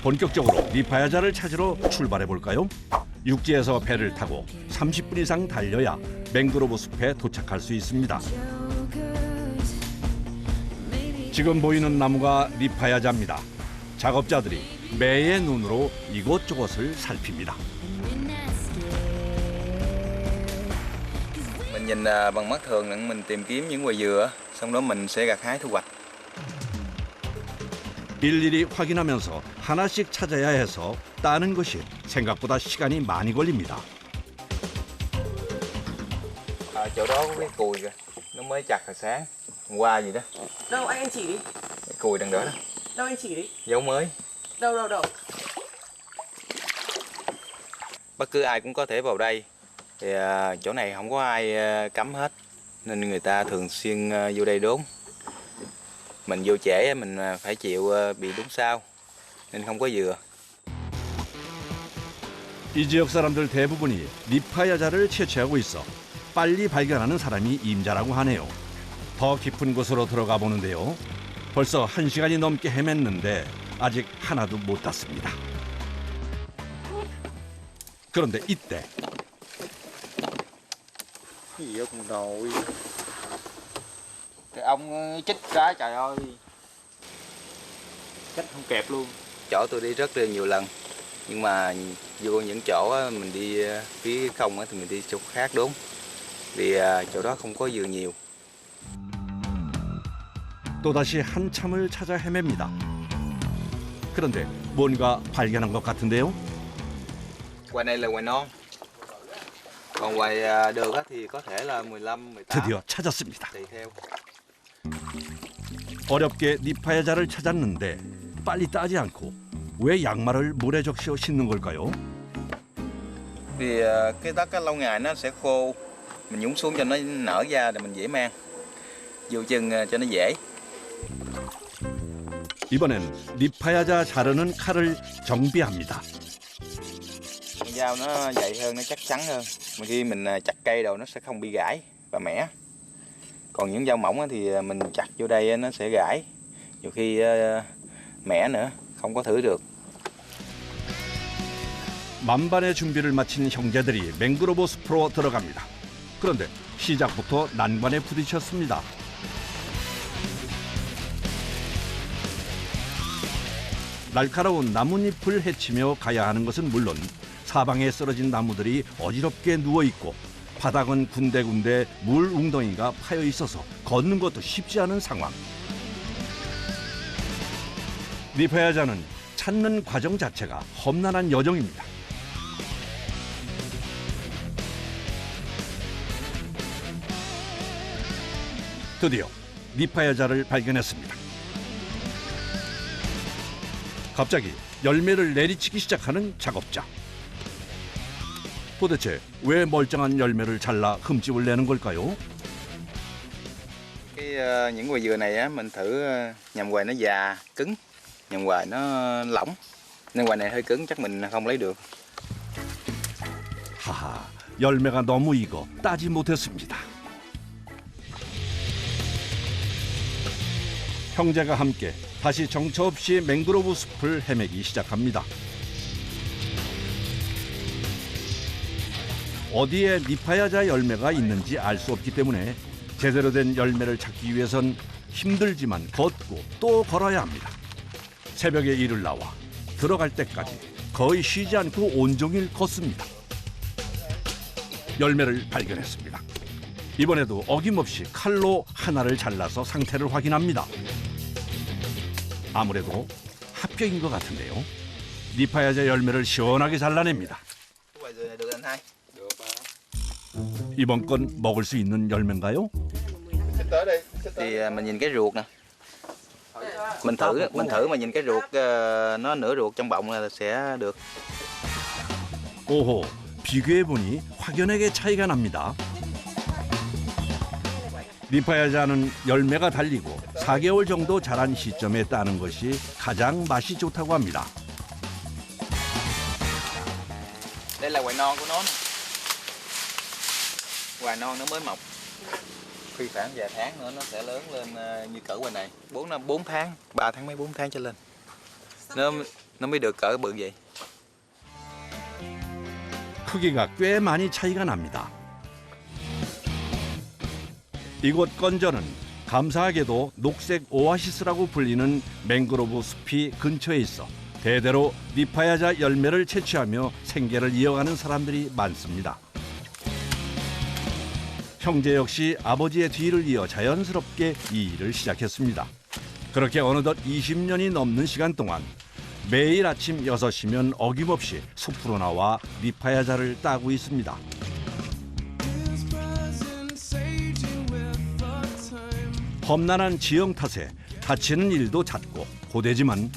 본격적으로 니파야자를 찾으러 출발해 볼까요? 육지에서 배를 타고 30분 이상 달려야 맹그로브 숲에 도착할 수 있습니다. 지금 보이는 나무가 니파야자입니다. 작업자들이 매의 눈으로 이곳저곳을 살핍니다. Mình nhìn bằng mắt thường là mình tìm kiếm những quả dừa, xong đó mình sẽ gặt hái thu hoạch. 일일이 확인하면서 하나씩 찾아야 해서 따는 것이 생각보다 시간이 많이 걸립니다. Chỗ đó có cái cùi kìa, nó mới chặt hồi sáng, hôm qua gì đó. Đâu anh chỉ đi. Cái cùi đằng đó đó, Đâu anh chỉ đi. dấu mới. Đâu. Bất cứ ai cũng có thể vào đây. Thì chỗ này không có ai cấm hết, nên người ta thường xuyên vô đây đốn. Mình vô trễ mình phải chịu bị đúng sao, nên không có dừa. 이 지역 사람들 대부분이 니파야자를 채취하고 있어 빨리 발견하는 사람이 임자라고 하네요. 더 깊은 곳으로 들어가 보는데요. 벌써 1시간이 넘게 헤맸는데 아직 하나도 못 땄습니다. 그런데 이때 Cái gì đó con đồi. Cái ông chích cái trời ơi. Chích không kẹp luôn. Chỗ tôi đi rất là nhiều lần. Nhưng mà vô những chỗ mình đi phía không thì mình đi chỗ khác đúng. Vì chỗ đó không có dừa nhiều. 또다시 한참을 찾아 헤맵니다. 그런데 뭔가 발견한 것 같은데요. Ngoài này là ngoài non. Còn ngoài được thì có thể là 15, 18. 드디어 찾았습니다. Tùy theo. 어렵게 니파야자를 찾았는데 빨리 따지 않고 왜 양말을 물에 적셔 신는 걸까요? Vì cái đất lâu ngày nó sẽ khô. Mình nhúng xuống cho nó nở ra để mình dễ mang. Vô chân cho nó dễ. 이번엔 니파야자 자르는 칼을 정비합니다. Con dao nó dày hơn, nó chắc chắn hơn. Mà khi mình chặt cây đầu nó sẽ không bị gãy và mẻ. Còn những dao mỏng thì mình chặt vô đây nó sẽ gãy. Nhiều khi mẻ nữa, không có thử được. 만반의 준비를 마친 형제들이 맹그로브 숲으로 들어갑니다. 그런데 시작부터 난관에 부딪혔습니다. 날카로운 나뭇잎을 헤치며 가야 하는 것은 물론 사방에 쓰러진 나무들이 어지럽게 누워있고 바닥은 군데군데 물 웅덩이가 파여 있어서 걷는 것도 쉽지 않은 상황. 니파야자는 찾는 과정 자체가 험난한 여정입니다. 드디어 니파야자를 발견했습니다. 갑자기 열매를 내리치기 시작하는 작업자. 도대체 왜 멀쩡한 열매를 잘라 흠집을 내는 걸까요? Những quả dừa này mình thử nhằm hoài nó già, cứng, nhằm hoài nó lỏng. Nên quả này hơi cứng chắc mình không lấy được. 하하, 열매가 너무 익어 따지 못했습니다. 형제가 함께 다시 정처 없이 맹그로브 숲을 헤매기 시작합니다. 어디에 니파야자 열매가 있는지 알 수 없기 때문에 제대로 된 열매를 찾기 위해선 힘들지만 걷고 또 걸어야 합니다. 새벽에 일을 나와 들어갈 때까지 거의 쉬지 않고 온종일 걷습니다. 열매를 발견했습니다. 이번에도 어김없이 칼로 하나를 잘라서 상태를 확인합니다. 아무래도 합격인 것 같은데요. 니파야자 열매를 시원하게 잘라냅니다. 이번 건 먹을 수 있는 열매인가요? Thì mình nhìn cái ruột nè. Mình thử mà nhìn cái ruột nó nửa ruột trong bọng là sẽ được. 오호, 비교해보니 확연하게 차이가 납니다. 니파야자는 열매가 달리고 4개월 정도 자란 시점에 따는 것이 가장 맛이 좋다고 합니다. Đây là quả non của nó nè. Quả non nó mới mọc. Khi khoảng vài tháng nữa nó sẽ lớn lên như cỡ quả này. 4 tháng, 3 tháng mấy 4 tháng trở lên. nó mới được cỡ bự vậy. 크기가 꽤 많이 차이가 납니다. 이곳 건전은 감사하게도 녹색 오아시스라고 불리는 맹그로브 숲이 근처에 있어 대대로 니파야자 열매를 채취하며 생계를 이어가는 사람들이 많습니다. 형제 역시 아버지의 뒤를 이어 자연스럽게 이 일을 시작했습니다. 그렇게 어느덧 20년이 넘는 시간 동안 매일 아침 6시면 어김없이 숲으로 나와 니파야자를 따고 있습니다. 험난한 지형 탓에 다치는 일도 잦고 고되지만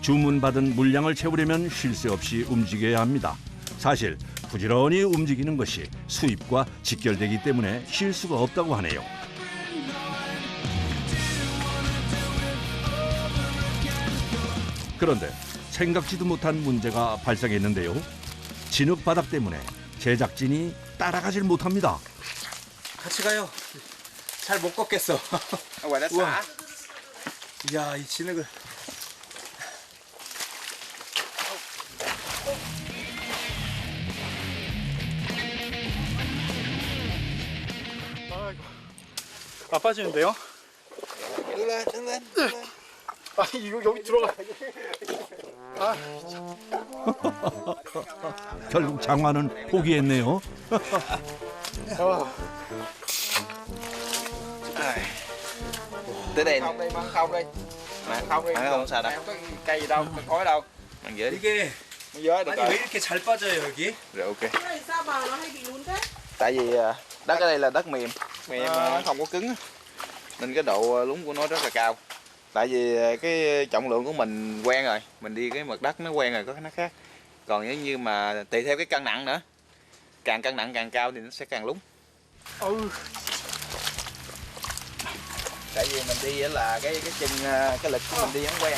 주문받은 물량을 채우려면 쉴 새 없이 움직여야 합니다. 사실 부지런히 움직이는 것이 수입과 직결되기 때문에 쉴 수가 없다고 하네요. 그런데 생각지도 못한 문제가 발생했는데요. 진흙 바닥 때문에 제작진이 따라가질 못합니다. 같이 가요. 잘 못 걷겠어. Ngoài nó 우와. xả. 이야, 이 진흙을. 아이고. 아파지는데요? Đứng lên, đứng lên. 아, 이거 여기 들어가. 결국 장화는 포기했네요. Tới đây. Không đi, mang không đi. Không đi. Không sao đâu. Em có cây gì đâu, có cối đâu. Mang dễ đi. 이게 Mang giới được 아니 rồi. 왜 이렇게 잘 빠져요 여기? Rồi ok. Cái này sao mà nó hay bị lún thế? Tại vì đất ở đây là đất mềm, nó không có cứng á. Nên cái độ lún của nó rất là cao. Tại vì cái trọng lượng của mình quen rồi, mình đi cái mặt đất nó quen rồi, có cái nó khác. Còn nếu như mà tùy theo cái cân nặng nữa, càng cân nặng càng cao thì nó sẽ càng lún. Tại vì mình đi là cái chân cái lực của mình đi không quen.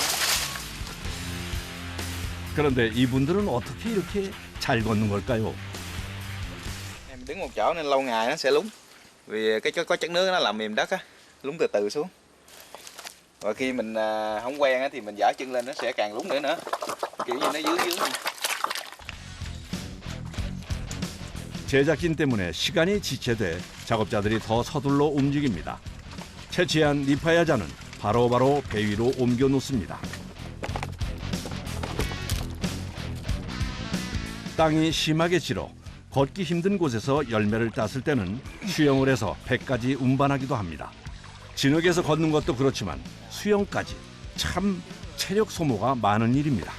그런데 이분들은 어떻게 이렇게 잘 걷는 걸까요? Em đứng một chỗ nên lâu ngày nó sẽ lún. Vì cái có chất nước nó làm mềm đất á, lún từ từ xuống. Và khi mình không quen á thì mình dở chân lên nó sẽ càng lún nữa. Kiểu như nó dướng. 제작진 때문에 시간이 지체돼 작업자들이 더 서둘러 움직입니다. 채취한 니파야자는 바로바로 배 위로 옮겨 놓습니다. 땅이 심하게 질어 걷기 힘든 곳에서 열매를 땄을 때는 수영을 해서 배까지 운반하기도 합니다. 진흙에서 걷는 것도 그렇지만 수영까지 참 체력 소모가 많은 일입니다.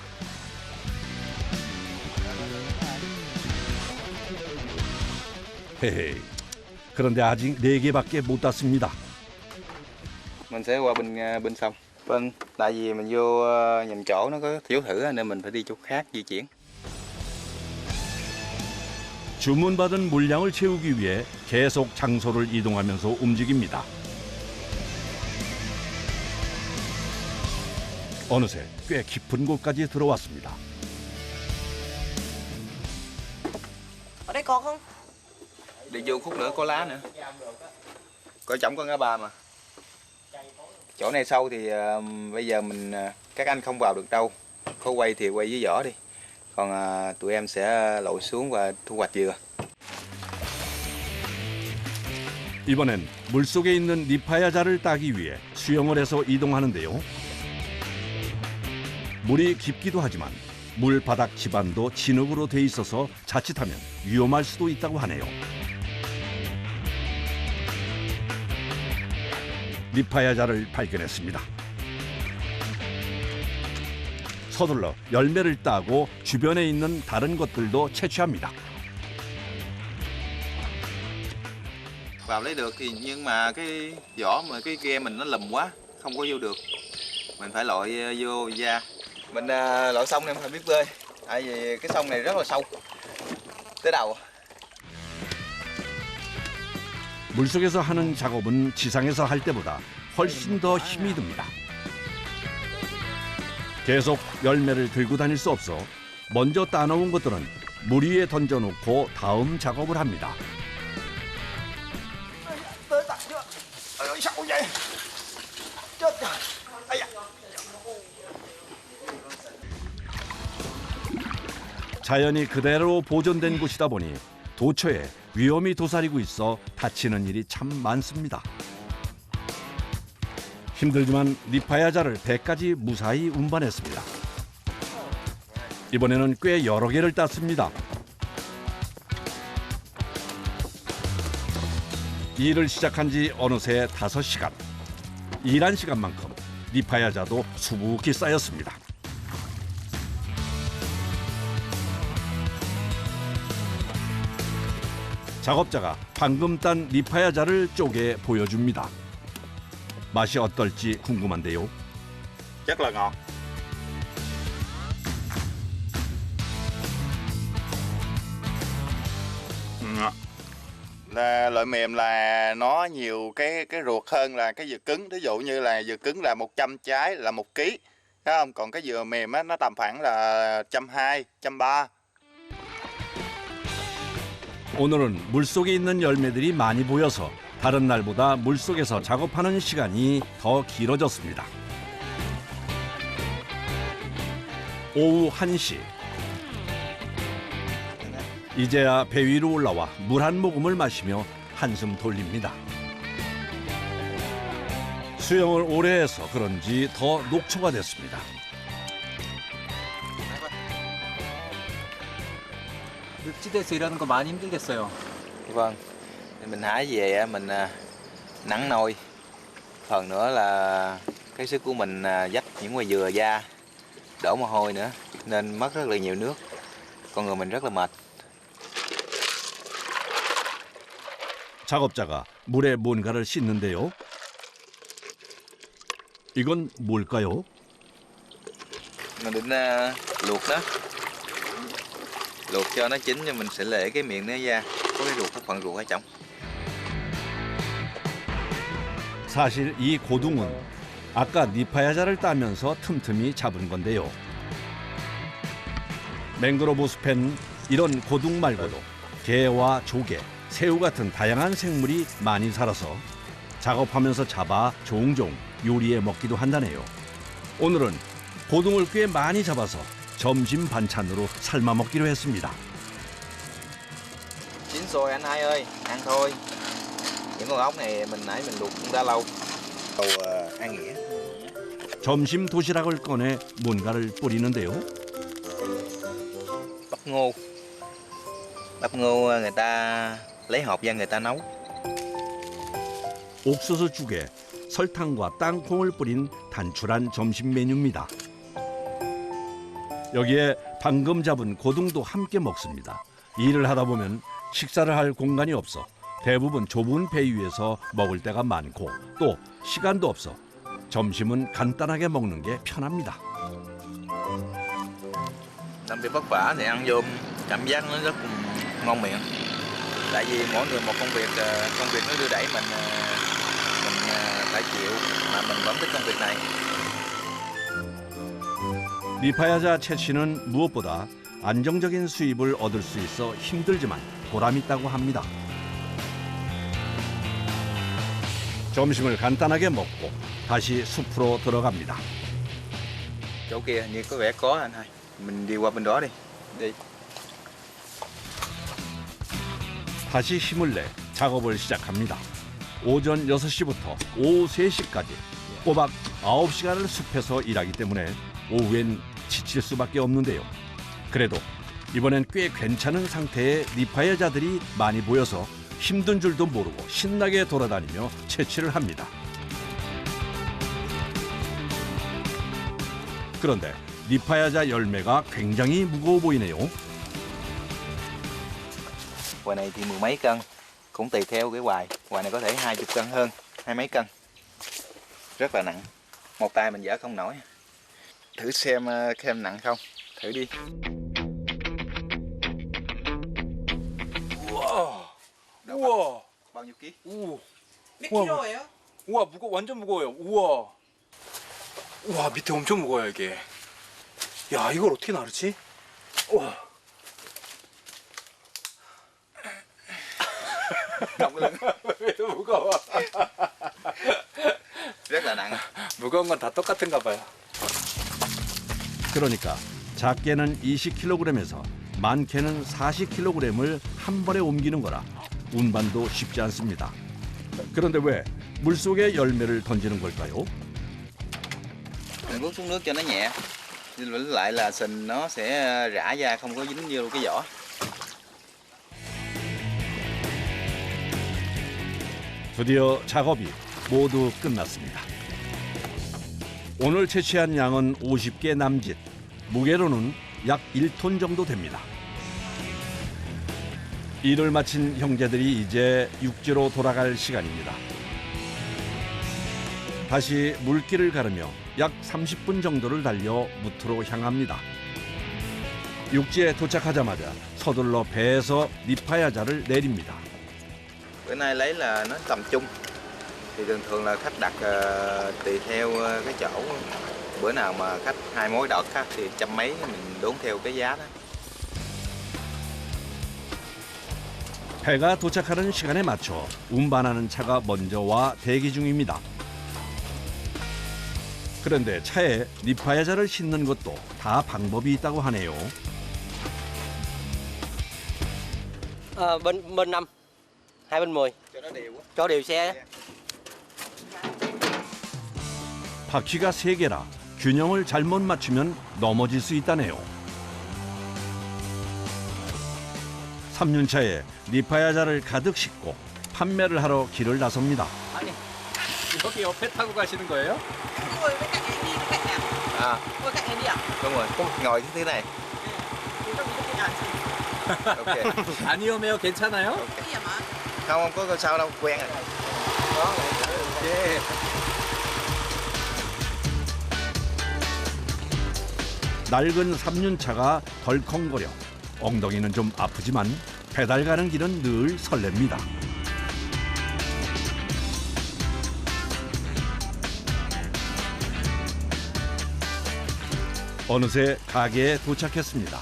헤헤. 그런데 아직 4개밖에 못 땄습니다. Mình sẽ qua bên sông. Vâng, tại vì mình vô nhầm chỗ nó có thiếu thử nên mình phải đi chỗ khác di chuyển. 주문받은 물량을 채우기 위해 계속 장소를 이동하면서 움직입니다. 어느새 꽤 깊은 곳까지 들어왔습니다. Ở đây có không? Đi vô khúc nữa có lá nữa. Có trống có ngã ba mà. Chỗ này sâu thì bây giờ các anh không vào được đâu. Có quay thì quay với vỏ đi. Còn tụi em sẽ lội xuống và thu hoạch dừa. 이번엔 물속에 있는 니파야자를 따기 위해 수영을 해서 이동하는데요. 물이 깊기도 하지만 물 바닥 지반도 진흙으로 돼 있어서 자칫하면 위험할 수도 있다고 하네요. 니파야자를 발견했습니다. 서둘러 열매를 따고 주변에 있는 다른 것들도 채취합니다. Vào lấy được thì nhưng mà cái vỏ mà cái ghe mình nó lùm quá, không có vô được. Mình phải lội vô ra. Mình lội sông em phải biết bơi. Tại vì cái sông này rất là sâu. Tới đầu. 물속에서 하는 작업은 지상에서 할 때보다 훨씬 더 힘이 듭니다. 계속 열매를 들고 다닐 수 없어 먼저 따놓은 것들은 물 위에 던져놓고 다음 작업을 합니다. Tới tận chưa? Ôi sao vậy? Chết rồi. Ây da. 자연이 그대로 보존된 곳이다 보니 도처에 위험이 도사리고 있어 다치는 일이 참 많습니다. 힘들지만 니파야자를 배까지 무사히 운반했습니다. 이번에는 꽤 여러 개를 땄습니다. 일을 시작한 지 어느새 5시간. 일한 시간만큼 니파야자도 수북히 쌓였습니다. 작업자가 방금 딴 니파야자를 쪼개 보여줍니다. 맛이 어떨지 궁금한데요. Rất là ngọt. Là loại mềm là nó nhiều cái ruột hơn là cái dừa cứng. Ví dụ như là dừa cứng là 100 trái là 1 ký, thấy không? Còn cái dừa mềm á, nó tầm khoảng là 120, 130. 오늘은 물속에 있는 열매들이 많이 보여서 다른 날보다 물속에서 작업하는 시간이 더 길어졌습니다. 오후 1시. 이제야 배 위로 올라와 물 한 모금을 마시며 한숨 돌립니다. 수영을 오래 해서 그런지 더 녹초가 됐습니다. 늪지대에서 일하는 거 많이 힘들겠어요. Vâng, thì mình hái về á, mình nắng nôi. Phần nữa là cái sức của mình dắt những ngoài dừa da, đổ mồ hôi nữa nên mất rất là nhiều nước. Con người mình rất là mệt. 작업자가 물에 뭔가를 씻는데요. 이건 뭘까요? Mình định luộc đó. Luộc cho nó chín nhưng mình sẽ để cái miệng nó ra, có cái ruột, cái phần ruột ở trong. 사실 이 고둥은 아까 니파야자를 따면서 틈틈이 잡은 건데요. 맹그로브 숲엔 이런 고둥 말고도 게와 조개, 새우 같은 다양한 생물이 많이 살아서 작업하면서 잡아 종종 요리해 먹기도 한다네요. 오늘은 고둥을 꽤 많이 잡아서 점심 반찬으로 삶아 먹기로 했습니다. Chín rồi anh hai ơi, ăn thôi. Những con ốc này nãy mình luộc cũng đã lâu. Đầu ăn nghĩa. 점심 도시락을 꺼내 뭔가를 뿌리는데요. Bắp ngô. Bắp ngô người ta lấy hộp ra người ta nấu. 옥수수 죽에 설탕과 땅콩을 뿌린 단출한 점심 메뉴입니다. 여기에 방금 잡은 고둥도 함께 먹습니다. 일을 하다 보면 식사를 할 공간이 없어 대부분 좁은 배 위에서 먹을 때가 많고 또 시간도 없어 점심은 간단하게 먹는 게 편합니다. Làm việc vất vả thì ăn vô cảm giác nó rất ngon miệng. Tại vì mỗi người một công việc nó đưa đẩy mình phải chịu mà mình vẫn thích công việc này. 니파야자 채취는 무엇보다 안정적인 수입을 얻을 수 있어 힘들지만 보람있다고 합니다. 점심을 간단하게 먹고 다시 숲으로 들어갑니다. Chỗ kia hình như có vẻ có anh hai. Mình đi qua bên đó đi. Đi. 다시 힘을 내 작업을 시작합니다. 오전 6시부터 오후 3시까지 꼬박 9시간을 숲에서 일하기 때문에 오후엔 지칠 수밖에 없는데요. 그래도 이번엔 꽤 괜찮은 상태의 니파야자들이 많이 보여서 힘든 줄도 모르고 신나게 돌아다니며 채취를 합니다. 그런데 니파야자 열매가 굉장히 무거워 보이네요. Hoài này thì mười mấy cân. Cũng tùy theo cái hoài. Hoài này có thể 20 cân hơn, 20 mấy cân. Rất là nặng. Một tay mình dỡ không nổi. Thử xem nặng không. Thử đi. 우와. Bao nhiêu ký? 몇 킬로예요? 우와, 완전 무거워요. 우와. 우와, 밑에 엄청 무거워요, 이게. 야, 이걸 어떻게 나르지? 우와. Động lưng. 왜 무거워? Rất là nặng. 무거운 건 다 똑같은가 봐요. 그러니까 작게는 20kg에서 많게는 40kg을 한 번에 옮기는 거라 운반도 쉽지 않습니다. 그런데 왜 물속에 열매를 던지는 걸까요? Mình vứt xuống nước cho nó nhẹ. Với lại là sình nó sẽ rã ra không có dính vô cái vỏ. 드디어 작업이 모두 끝났습니다. 오늘 채취한 양은 50개 남짓, 무게로는 약 1톤 정도 됩니다. 일을 마친 형제들이 이제 육지로 돌아갈 시간입니다. 다시 물길을 가르며 약 30분 정도를 달려 무트로 향합니다. 육지에 도착하자마자 서둘러 배에서 니파야자를 내립니다. Bữa nay lấy là nó tầm trung. Thì thường thường là khách đặt tùy theo cái chỗ. Bữa nào mà khách 2 mối đợt khác thì trăm mấy mình đốn theo cái giá đó. 배가 도착하는 시간에 맞춰 운반하는 차가 먼저 와 대기 중입니다. 그런데 차에 니파야자를 싣는 것도 다 방법이 있다고 하네요. Bên 5, hai bên 10 Cho nó đều á. cho đều xe. 바퀴가 3개라 균형을 잘못 맞추면 넘어질 수 있다네요. 3륜차에 니파야자를 가득 싣고 판매를 하러 길을 나섭니다. 아니 여기 옆에 타고 가시는 거예요? Ngồi với các em đi với các em. À, Ngồi các em đi à? đúng rồi. Ngồi cái thứ này. Thì trong cái nhà chị. Ok. 안 위험해요? 괜찮아요? Cái gì mà? Không có sao đâu, quen rồi. 예. 낡은 3륜차가 덜컹거려 엉덩이는 좀 아프지만 배달 가는 길은 늘 설렙니다. 어느새 가게에 도착했습니다.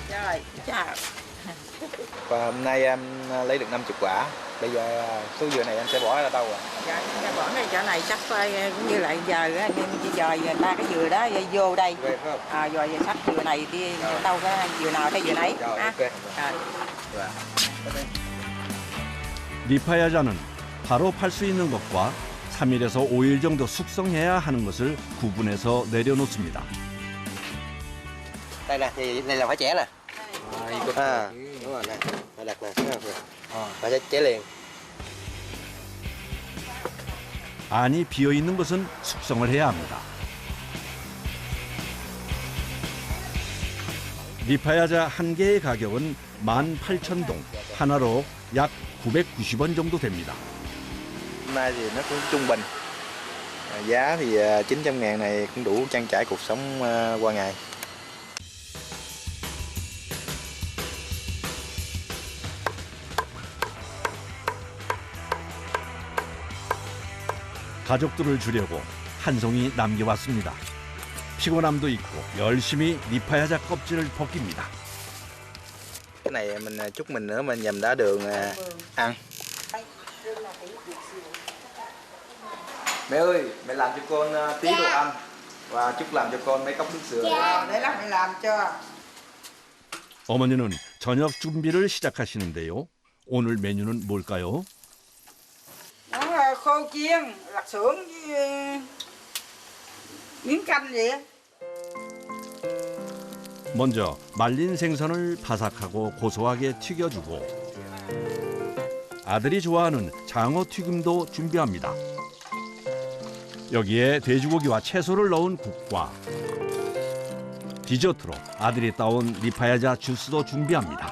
Rồi, chào. Và hôm nay em lấy được 50 quả. Bây giờ số dừa này em sẽ bỏ ra đâu rồi? Dạ, cái bỏ cái chỗ này chắc phải cũng như lại giờ á, nên giờ ba cái dừa đó vô đây. Về phải không? Rồi sắp dừa này đi đâu cái dừa nào cái dừa nấy. Rồi, ha. ok. Rồi. Và 니파야자는 바로 팔 수 있는 것과 3일에서 5일 정도 숙성해야 하는 것을 구분해서 내려놓습니다. Đây nè, đây là phải chẻ nè. 이거 Đúng rồi nè, phải đặt nè. Phải chẻ liền. 안이 비어있는 것은 숙성을 해야 합니다. 니파야자 한 개의 가격은 18,000동, 하나로 약 990원 정도 됩니다. hôm nay thì nó cũng trung bình. Giá thì 900.000 này cũng đủ trang trải cuộc sống qua ngày. 가족들을 주려고 한 송이 남겨왔습니다. 피곤함도 있고 열심히 니파야자 껍질을 벗깁니다. Cái này mình chút mình nữa mình nhầm đá đường ăn. Mẹ ơi, mẹ làm cho con tí đồ ăn và chút làm cho con mấy cốc nước sữa. Để lát mẹ làm cho. 어머니는 저녁 준비를 시작하시는데요. 오늘 메뉴는 뭘까요? Nó là khô chiên, lạc xưởng với miếng canh vậy. 먼저 말린 생선을 바삭하고 고소하게 튀겨주고 아들이 좋아하는 장어 튀김도 준비합니다. 여기에 돼지고기와 채소를 넣은 국과 디저트로 아들이 따온 니파야자 주스도 준비합니다.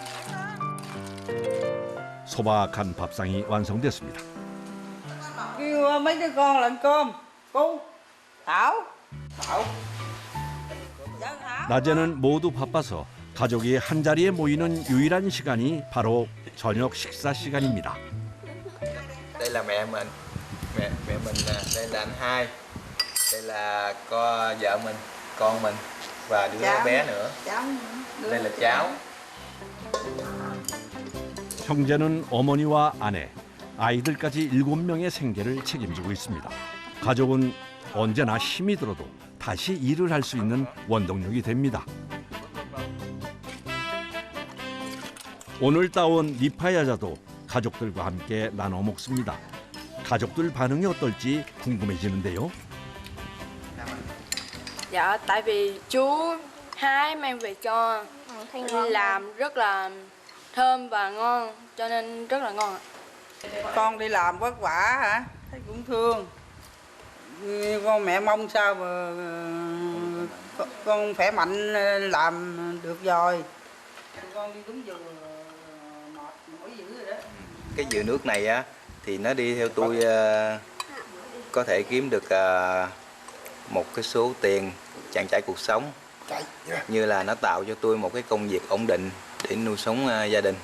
소박한 밥상이 완성됐습니다. Kêu mấy đứa con là ăn cơm. Cô, Thảo. Thảo. Dạ, Thảo. 낮에는 모두 바빠서 가족이 한자리에 모이는 유일한 시간이 바로 저녁 식사 시간입니다. Đây là mẹ mình. Mẹ mình nè, đây là anh hai. Đây là vợ mình, con mình và đứa Cháu. bé nữa. Cháu. Đây là cháu. 형제는 어머니와 아내, 아이들까지 7명의 생계를 책임지고 있습니다. 가족은 언제나 힘이 들어도 다시 일을 할 수 있는 원동력이 됩니다. 오늘 따온 리파야자도 가족들과 함께 나눠 먹습니다. 가족들 반응이 어떨지 궁금해지는데요. Dạ, tại vì chú hái mang về cho làm rất là thơm và ngon, cho nên rất là ngon ạ. Con đi làm vất vả hả? Thấy cũng thương. Con mẹ mong sao mà con khỏe mạnh làm được rồi. Con đi đúng giờ mệt mỏi dữ rồi đó. Cái dừa nước này á thì nó đi theo tôi có thể kiếm được một cái số tiền trang trải cuộc sống, như là nó tạo cho tôi một cái công việc ổn định để nuôi sống gia đình.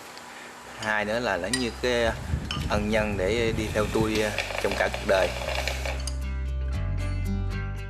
Hai nữa là nó như cái ân nhân để đi theo tôi trong cả cuộc đời.